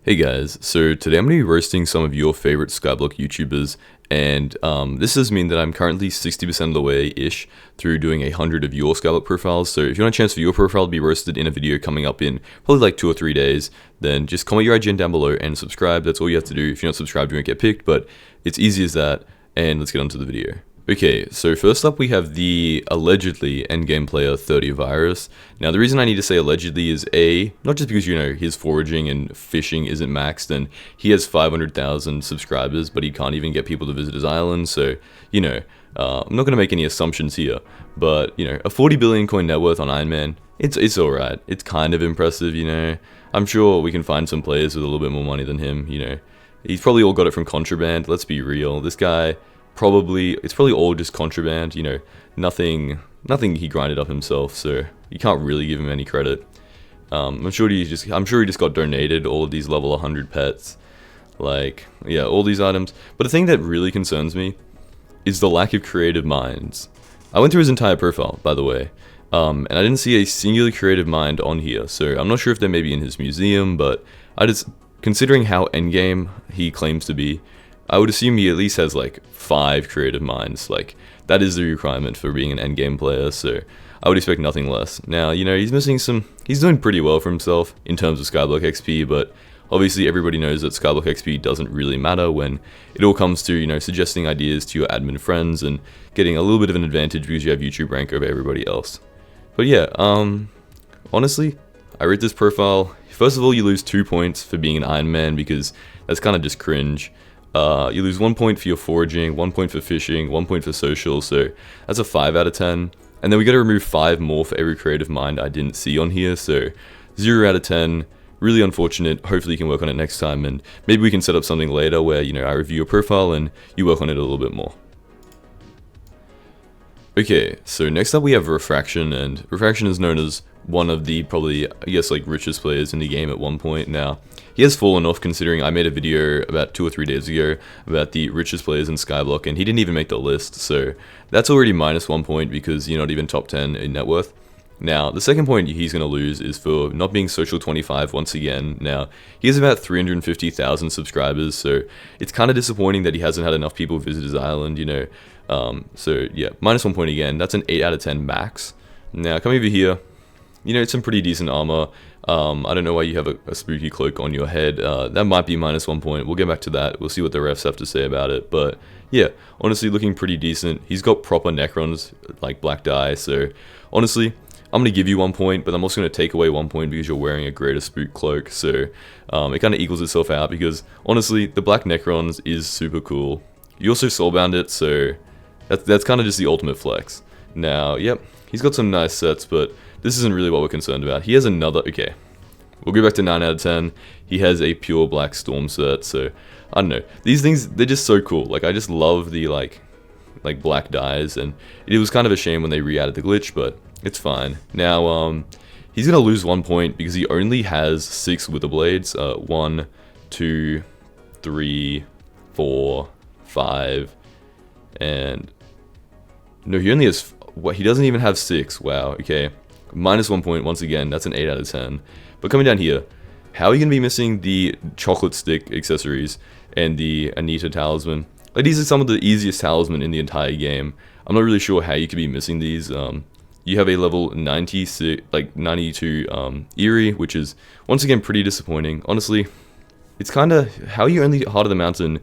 Hey guys, so today I'm going to be roasting some of your favorite Skyblock YouTubers, and this does mean that I'm currently 60% of the way-ish through doing 100 of your Skyblock profiles. So if you want a chance for your profile to be roasted in a video coming up in probably like 2 or 3 days, then just comment your IGN down below and subscribe. That's all you have to do. If you're not subscribed, you won't get picked, but it's easy as that, and let's get on to the video. Okay, so first up we have the allegedly endgame player 30 Virus. Now the reason I need to say allegedly is not just because, you know, his foraging and fishing isn't maxed and he has 500,000 subscribers, but he can't even get people to visit his island, so, you know, I'm not going to make any assumptions here, but, you know, a 40 billion coin net worth on Iron Man, it's alright. It's kind of impressive, you know. I'm sure we can find some players with a little bit more money than him, you know. He's probably all got it from contraband, let's be real. This guy... it's probably all just contraband, you know, nothing he grinded up himself, so you can't really give him any credit. I'm sure he just got donated all of these level 100 pets, like, yeah, all these items. But the thing that really concerns me is the lack of creative minds. I went through his entire profile, by the way, and I didn't see a singular creative mind on here, so I'm not sure if they're maybe in his museum, but considering how endgame he claims to be, I would assume he at least has like 5 creative minds. Like, that is the requirement for being an endgame player, so I would expect nothing less. Now, you know, he's doing pretty well for himself in terms of Skyblock XP, but obviously everybody knows that Skyblock XP doesn't really matter when it all comes to, you know, suggesting ideas to your admin friends and getting a little bit of an advantage because you have YouTube rank over everybody else. But yeah, honestly, I rate this profile. First of all, you lose 2 points for being an Iron Man because that's kind of just cringe. You lose 1 point for your foraging, 1 point for fishing, 1 point for social, so that's a 5 out of 10. And then we gotta remove 5 more for every creative mind I didn't see on here, so 0 out of 10. Really unfortunate. Hopefully you can work on it next time, and maybe we can set up something later where, you know, I review your profile and you work on it a little bit more. Okay, so next up we have Refraction, and Refraction is known as one of the probably, I guess, like, richest players in the game at one point. Now, he has fallen off considering I made a video about 2 or 3 days ago about the richest players in Skyblock, and he didn't even make the list, so that's already minus 1 point because you're not even top 10 in net worth. Now, the second point he's going to lose is for not being Social 25 once again. Now, he has about 350,000 subscribers, so it's kind of disappointing that he hasn't had enough people visit his island, you know. So, yeah, minus 1 point again. That's an 8 out of 10 max. Now, come over here. You know, it's some pretty decent armor. I don't know why you have a spooky cloak on your head. That might be minus 1 point. We'll get back to that. We'll see what the refs have to say about it. But, yeah, honestly, looking pretty decent. He's got proper Necrons, like black dye, so honestly... I'm going to give you 1 point, but I'm also going to take away 1 point because you're wearing a greater spook cloak, so it kind of equals itself out because, honestly, the black Necrons is super cool. You also soulbound it, so that's kind of just the ultimate flex. Now, yep, he's got some nice sets, but this isn't really what we're concerned about. He has another, okay, we'll go back to 9 out of 10. He has a pure black storm set, so, I don't know. These things, they're just so cool. Like, I just love the, like black dyes, and it was kind of a shame when they re-added the glitch, but it's fine. Now, he's gonna lose 1 point because he only has 6 wither blades. 1, 2, 3, 4, 5, and no, he only has. What? He doesn't even have 6. Wow. Okay, minus 1 point once again. That's an 8 out of 10. But coming down here, how are you gonna be missing the chocolate stick accessories and the Anita talisman? Like, these are some of the easiest talisman in the entire game. I'm not really sure how you could be missing these. You have a level 96, like 92 Eerie, which is once again pretty disappointing. Honestly, it's kind of how you only Heart of the Mountain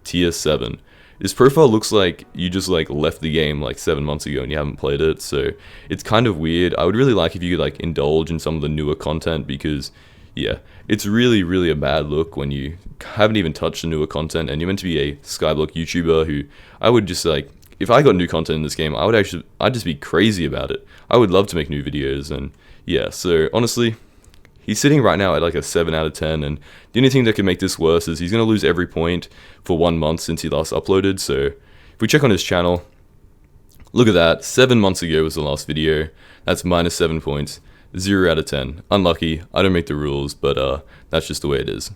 tier 7. This profile looks like you just like left the game like 7 months ago and you haven't played it, so it's kind of weird. I would really like if you could like indulge in some of the newer content because, yeah, it's really a bad look when you haven't even touched the newer content and you're meant to be a Skyblock YouTuber who I would just like. If I got new content in this game, I'd just be crazy about it. I would love to make new videos, and yeah, so honestly, he's sitting right now at like a 7 out of 10, and the only thing that could make this worse is he's going to lose every point for 1 month since he last uploaded, so if we check on his channel, look at that, 7 months ago was the last video, that's minus 7 points, 0 out of 10, unlucky, I don't make the rules, but that's just the way it is.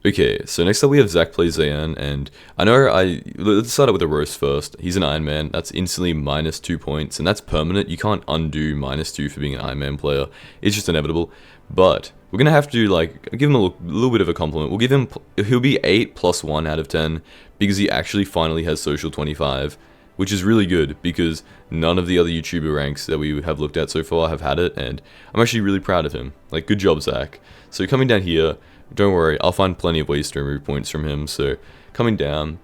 Okay, so next up we have Zach Plays AN, and let's start out with the roast first. He's an Iron Man, that's instantly -2 points, and that's permanent. You can't undo -2 for being an Iron Man player. It's just inevitable. But we're gonna have to like give him a little bit of a compliment. We'll give him, he'll be 8 + 1 out of 10 because he actually finally has social 25, which is really good because none of the other YouTuber ranks that we have looked at so far have had it, and I'm actually really proud of him. Like, good job, Zach. So coming down here, don't worry, I'll find plenty of ways to remove points from him. So coming down,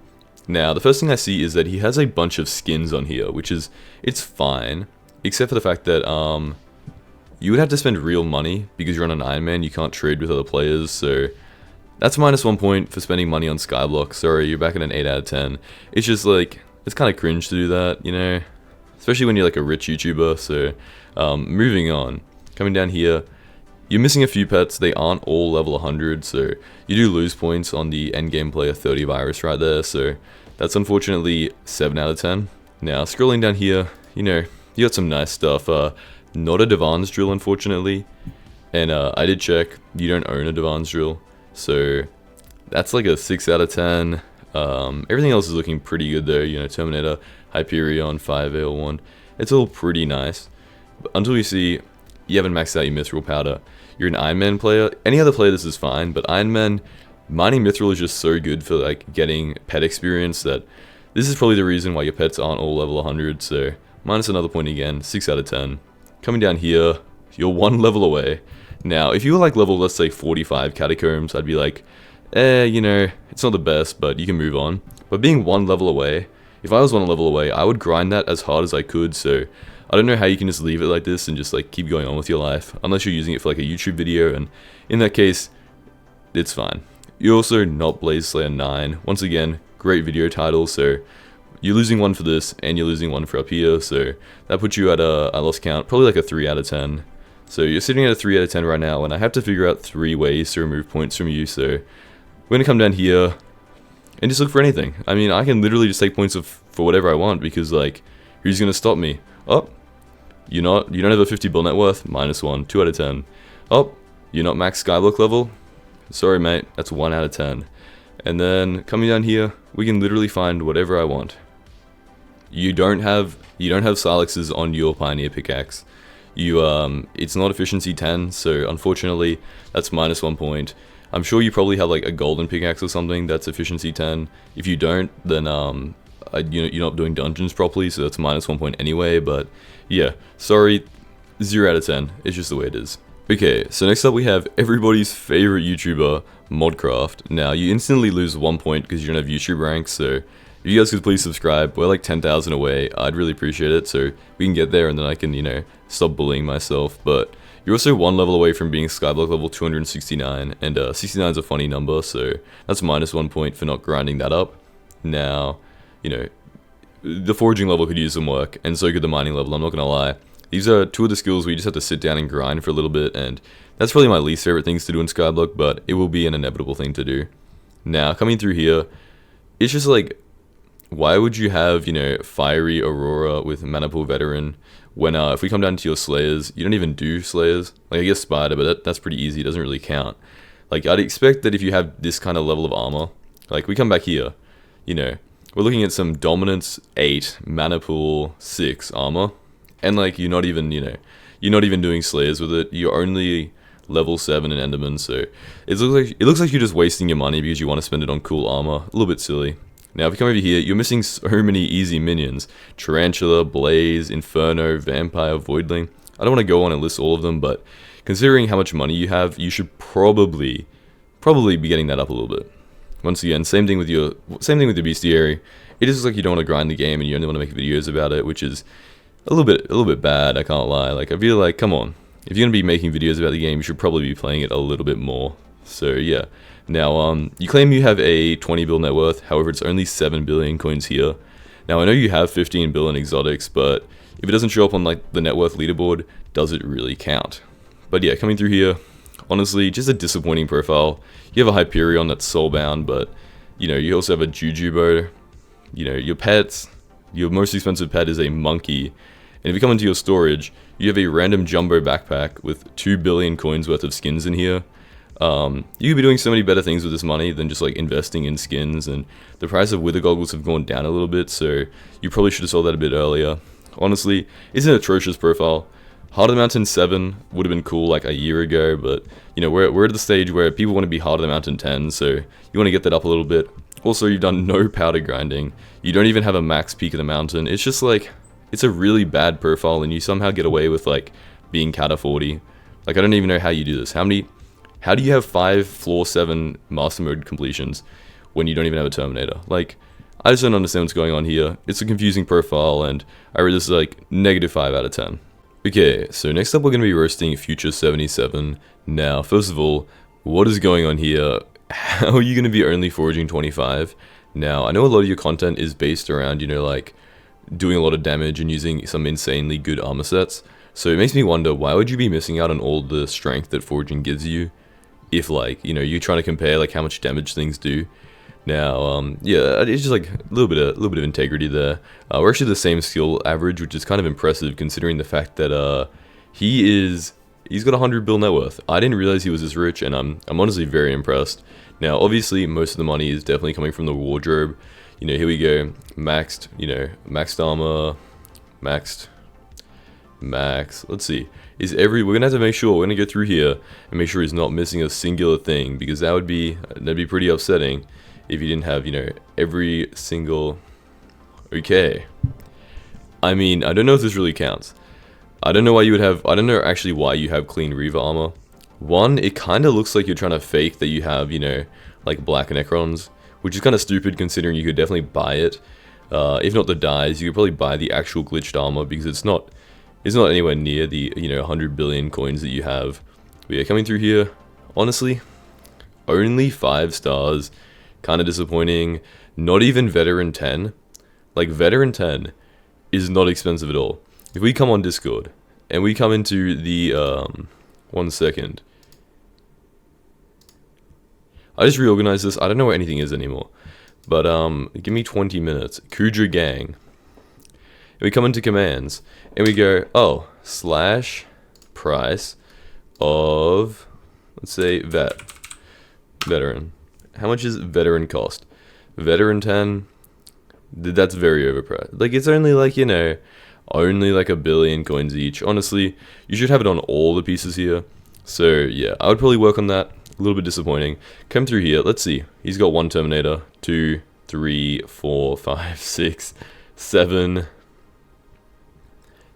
now the first thing I see is that he has a bunch of skins on here, which is, it's fine, except for the fact that you would have to spend real money because you're on an Iron Man. You can't trade with other players, so that's -1 point for spending money on Skyblock. Sorry, you're back at an 8 out of 10. It's just like, it's kind of cringe to do that, you know, especially when you're like a rich YouTuber. So moving on, coming down here, you're missing a few pets. They aren't all level 100, so you do lose points on the endgame player 30 virus right there, so that's unfortunately 7 out of 10. Now scrolling down here, you know, you got some nice stuff. Not a Divan's drill, unfortunately, and I did check, you don't own a Divan's drill, so that's like a 6 out of 10. Everything else is looking pretty good though, you know, Terminator, Hyperion, 5AL1, it's all pretty nice, but until you see you haven't maxed out your Mithril powder. You're an Iron Man player. Any other player, this is fine, but Iron Man, mining Mithril is just so good for like getting pet experience that this is probably the reason why your pets aren't all level 100, so minus another point again, 6 out of 10. Coming down here, you're 1 level away. Now, if you were like level, let's say 45 catacombs, I'd be like, you know, it's not the best, but you can move on. But being 1 level away, if I was 1 level away, I would grind that as hard as I could, so I don't know how you can just leave it like this and just like keep going on with your life, unless you're using it for like a YouTube video, and in that case, it's fine. You're also not Blaze Slayer 9. Once again, great video title, so you're losing 1 for this, and you're losing 1 for up here, so that puts you at a, I lost count, probably like a 3 out of 10. So you're sitting at a 3 out of 10 right now, and I have to figure out 3 ways to remove points from you, so we're gonna come down here and just look for anything. I mean, I can literally just take points for whatever I want, because like, who's gonna stop me? Oh, you don't have a 50 bill net worth, -1, 2 out of 10. Oh, you're not max Skyblock level? Sorry mate, that's 1 out of 10. And then coming down here, we can literally find whatever I want. You don't have silexes on your Pioneer pickaxe. It's not efficiency 10, so unfortunately that's -1 point. I'm sure you probably have like a golden pickaxe or something that's efficiency 10. If you don't, then you're not doing dungeons properly, so that's -1 point anyway. But yeah, sorry, 0 out of 10. It's just the way it is. Okay, so next up we have everybody's favorite YouTuber, Modcraft. Now you instantly lose 1 point because you don't have YouTube ranks, so if you guys could please subscribe, we're like 10,000 away, I'd really appreciate it, so we can get there and then I can, you know, stop bullying myself. But you're also 1 level away from being Skyblock level 269, and 69 is a funny number, so that's -1 point for not grinding that up. Now, you know, the foraging level could use some work, and so could the mining level, I'm not gonna lie. These are 2 of the skills where you just have to sit down and grind for a little bit, and that's probably my least favorite things to do in Skyblock, but it will be an inevitable thing to do. Now, coming through here, it's just like, why would you have, you know, Fiery Aurora with Manipool Veteran when if we come down to your Slayers, you don't even do Slayers? Like, I guess Spider, but that's pretty easy, it doesn't really count. Like, I'd expect that if you have this kind of level of armor, like, we come back here, you know, we're looking at some Dominance 8, Manipool 6 armor, and like, you're not even, you know, you're not even doing Slayers with it, you're only level 7 in Enderman, so it looks like you're just wasting your money because you want to spend it on cool armor. A little bit silly. Now if you come over here, you're missing so many easy minions. Tarantula, Blaze, Inferno, Vampire, Voidling. I don't want to go on and list all of them, but considering how much money you have, you should probably be getting that up a little bit. Once again, same thing with your bestiary. It just looks like you don't want to grind the game and you only want to make videos about it, which is a little bit bad, I can't lie. Like, I feel like, come on, if you're gonna be making videos about the game, you should probably be playing it a little bit more. So yeah. Now, you claim you have a 20 bill net worth, however it's only 7 billion coins here. Now I know you have 15 bill in exotics, but if it doesn't show up on like the net worth leaderboard, does it really count? But yeah, coming through here, honestly, just a disappointing profile. You have a Hyperion that's soulbound, but you know, you also have a Jujubo. You know, your pets, your most expensive pet is a monkey, and if you come into your storage, you have a random jumbo backpack with 2 billion coins worth of skins in here. You could be doing so many better things with this money than just like investing in skins, and the price of wither goggles have gone down a little bit, so you probably should have sold that a bit earlier. Honestly, it's an atrocious profile. Heart of the Mountain 7 would have been cool like a year ago, but you know, we're at the stage where people want to be Heart of the Mountain 10, so you want to get that up a little bit. Also, you've done no powder grinding. You don't even have a max peak of the mountain. It's just like, it's a really bad profile, and you somehow get away with like being Cata 40. Like, I don't even know how you do this. How do you have 5 floor 7 master mode completions when you don't even have a Terminator? Like, I just don't understand what's going on here. It's a confusing profile, and I rate this like -5 out of 10. Okay, so next up we're going to be roasting Future 77. Now, first of all, what is going on here? How are you going to be only foraging 25? Now, I know a lot of your content is based around, you know, like, doing a lot of damage and using some insanely good armor sets. So it makes me wonder, why would you be missing out on all the strength that foraging gives you? If, like, you know, you're trying to compare, like, how much damage things do. Now, yeah, it's just, like, a little bit of integrity there. We're actually the same skill average, which is kind of impressive, considering the fact that, he's got 100 bill net worth. I didn't realize he was this rich, and I'm honestly very impressed. Now, obviously, most of the money is definitely coming from the wardrobe. You know, here we go, maxed, you know, maxed armor, maxed, let's see, we're gonna have to make sure, we're gonna go through here and make sure he's not missing a singular thing, because that'd be pretty upsetting if you didn't have, you know, every single, okay. I mean, I don't know if this really counts. I don't know why you would have, I don't know actually why you have clean Reaver armor. One, it kind of looks like you're trying to fake that you have, you know, like black echelons, which is kind of stupid considering you could definitely buy it. If not the dyes, you could probably buy the actual glitched armor, because it's not anywhere near the, you know, 100 billion coins that you have. But yeah, coming through here, honestly, only 5 stars, kind of disappointing. Not even veteran 10. Like, veteran 10 is not expensive at all. If we come on Discord and we come into the 1 second, I just reorganized this. I don't know where anything is anymore, but give me 20 minutes. Kudra gang. And we come into commands and we go, oh, slash price of, let's say, veteran. How much is veteran cost? Veteran 10, that's very overpriced. Like, it's only like, you know, only like 1 billion coins each. Honestly, you should have it on all the pieces here. So yeah, I would probably work on that. A little bit disappointing. Come through here, let's see. He's got 1 Terminator, 2, 3, 4, 5, 6, 7.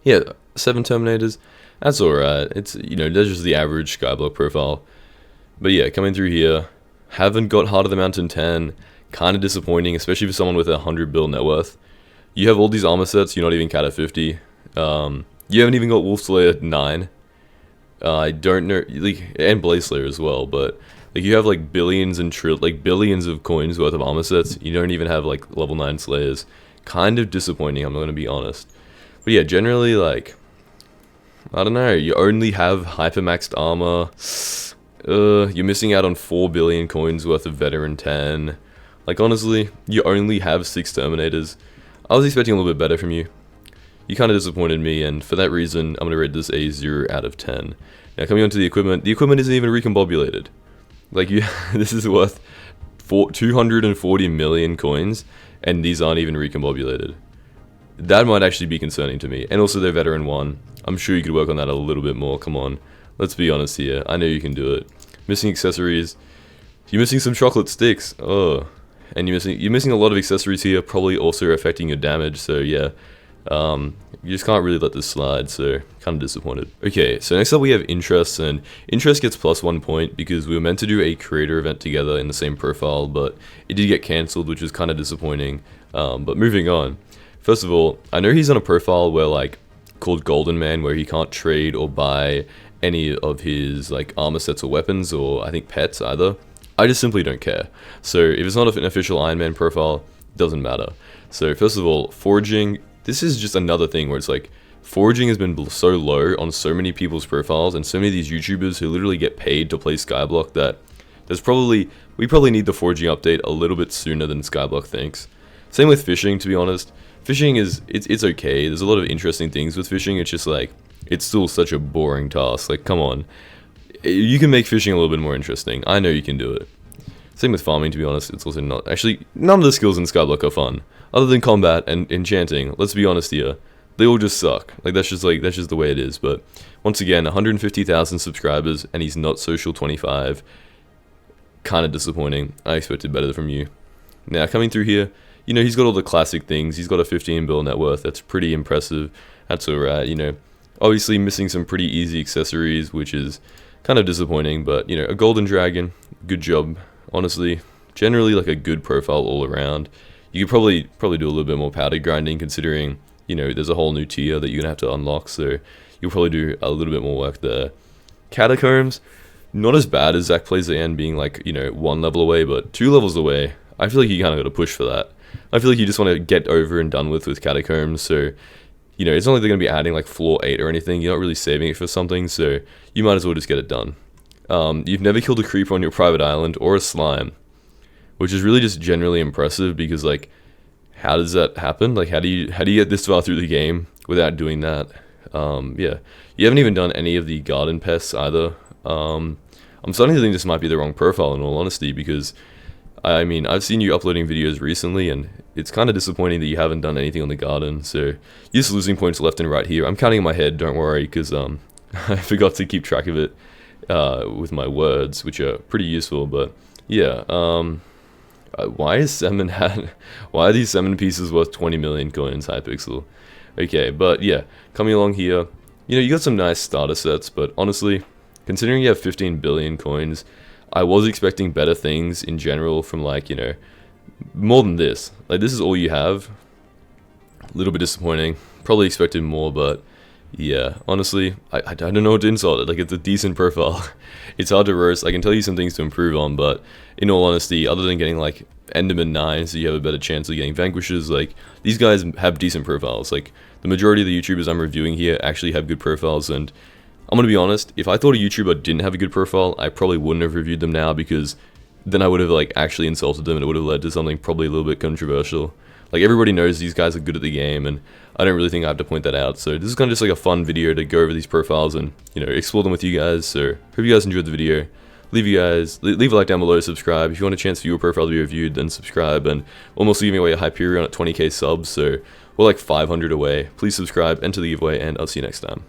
Yeah, 7 Terminators. That's alright. It's, you know, that's just the average Skyblock profile. But yeah, coming through here, haven't got Heart of the Mountain 10. Kind of disappointing, especially for someone with 100 bill net worth. You have all these armor sets, you're not even Cata 50. You haven't even got Wolf Slayer 9. I don't know, like, and Blaze Slayer as well, but like, you have like billions and billions of coins worth of armor sets. You don't even have like level 9 Slayers. Kind of disappointing, I'm gonna be honest. But yeah, generally, like, I don't know, you only have hypermaxed armor. You're missing out on 4 billion coins worth of veteran 10. Like, honestly, you only have 6 Terminators. I was expecting a little bit better from you. You kind of disappointed me, and for that reason, I'm going to rate this a 0 out of 10. Now, coming on to the equipment isn't even recombobulated. Like, this is worth 240 million coins, and these aren't even recombobulated. That might actually be concerning to me. And also, they're veteran 1. I'm sure you could work on that a little bit more. Come on. Let's be honest here. I know you can do it. Missing accessories. You're missing some chocolate sticks. Oh. And you're missing a lot of accessories here, probably also affecting your damage, so yeah. You just can't really let this slide, so kind of disappointed. Okay, so next up we have Interest, and Interest gets +1 point because we were meant to do a creator event together in the same profile, but it did get cancelled, which was kind of disappointing. But moving on. First of all, I know he's on a profile where, like, called Golden Man, where he can't trade or buy any of his, like, armor sets or weapons, or I think pets either. I just simply don't care. So if it's not an official Iron Man profile, it doesn't matter. So first of all, foraging, this is just another thing where it's like, foraging has been so low on so many people's profiles and so many of these YouTubers who literally get paid to play Skyblock that we probably need the foraging update a little bit sooner than Skyblock thinks. Same with fishing, to be honest. Fishing it's okay. There's a lot of interesting things with fishing. It's just like, it's still such a boring task. Like, come on. you can make fishing a little bit more interesting. I know you can do it. Same with farming, to be honest. It's also not... Actually, none of the skills in Skyblock are fun. Other than combat and enchanting, let's be honest here. They all just suck. That's just the way it is. But once again, 150,000 subscribers, and he's not social 25. Kind of disappointing. I expected better from you. Now, coming through here, he's got all the classic things. He's got a 15 bill net worth. That's pretty impressive. That's alright, Obviously missing some pretty easy accessories, which is kind of disappointing. But, a golden dragon, good job. Honestly, generally like a good profile all around. You could probably do a little bit more powder grinding, considering there's a whole new tier that you're gonna have to unlock. So you'll probably do a little bit more work there. Catacombs, not as bad as Zach plays the end, being like 1 level away, but 2 levels away. I feel like you kind of got to push for that. I feel like you just want to get over and done with catacombs. So it's not like they're gonna be adding like floor 8 or anything. You're not really saving it for something, so you might as well just get it done. You've never killed a creeper on your private island or a slime, which is really just generally impressive because like, how does that happen? Like, how do you get this far through the game without doing that? Yeah, you haven't even done any of the garden pests either. I'm starting to think this might be the wrong profile in all honesty, because I mean, I've seen you uploading videos recently and it's kind of disappointing that you haven't done anything on the garden. So you're just losing points left and right here. I'm counting in my head, don't worry, because I forgot to keep track of it with my words, which are pretty useful. But yeah, why are these salmon pieces worth 20 million coins, Hypixel? Okay, but yeah, coming along here, you got some nice starter sets, but honestly, considering you have 15 billion coins, I was expecting better things in general from like, more than this. Like, this is all you have. A little bit disappointing. Probably expected more, but yeah, honestly, I don't know what to insult it. Like, it's a decent profile. It's hard to roast. I can tell you some things to improve on, but in all honesty, other than getting like Enderman 9, so you have a better chance of getting Vanquishes, like, these guys have decent profiles. Like, the majority of the YouTubers I'm reviewing here actually have good profiles, and I'm gonna be honest, if I thought a YouTuber didn't have a good profile, I probably wouldn't have reviewed them now, because then I would have like actually insulted them and it would have led to something probably a little bit controversial. Like, everybody knows these guys are good at the game, and I don't really think I have to point that out. So this is kind of just like a fun video to go over these profiles and, explore them with you guys. So hope you guys enjoyed the video. Leave a like down below, subscribe. If you want a chance for your profile to be reviewed, then subscribe. And almost giving away a Hyperion at 20k subs, so we're like 500 away. Please subscribe, enter the giveaway, and I'll see you next time.